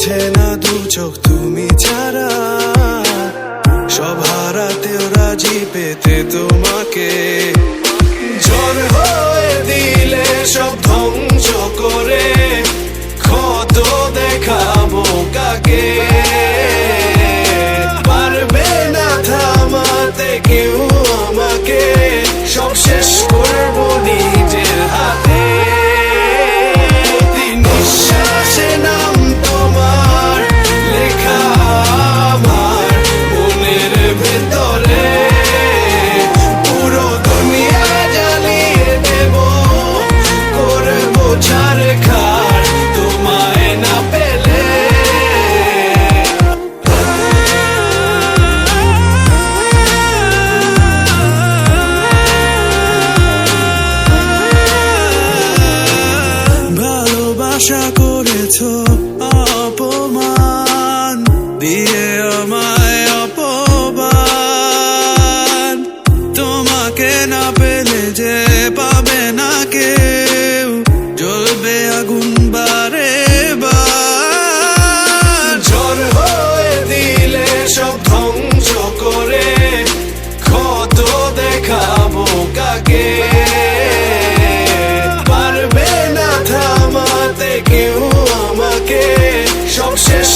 বোঝে না দু চোখ তুমি ছাড়া, সব হারাতেও রাজি পেতে তোমাকে। ঝড় হয়ে দিলে সব ধ্বংস করে ক্ষত দেখাবো কাকে। পারবে না থামাতে কেউ আমাকে, সব শেষ করবো নিজের হাতে। নিঃশ্বাসে নাম তোমার লেখা আমার মনের ভেতরে, পুরো দুনিয়া জ্বালিয়ে দেব, করবো ছারখার তোমায় না পেলে। ভালোবাসা করেছো অপমান দিয়ে আমায় অপমান, তোমাকে না পেলে যে পাবে না কেউ, জ্বলবে আগুন বারে বার। ঝড় হয়ে দিলে সব ধ্বংস করে ক্ষত দেখাবো কাকে। পারবে না থামাতে কেউ আমাকে, সব শেষ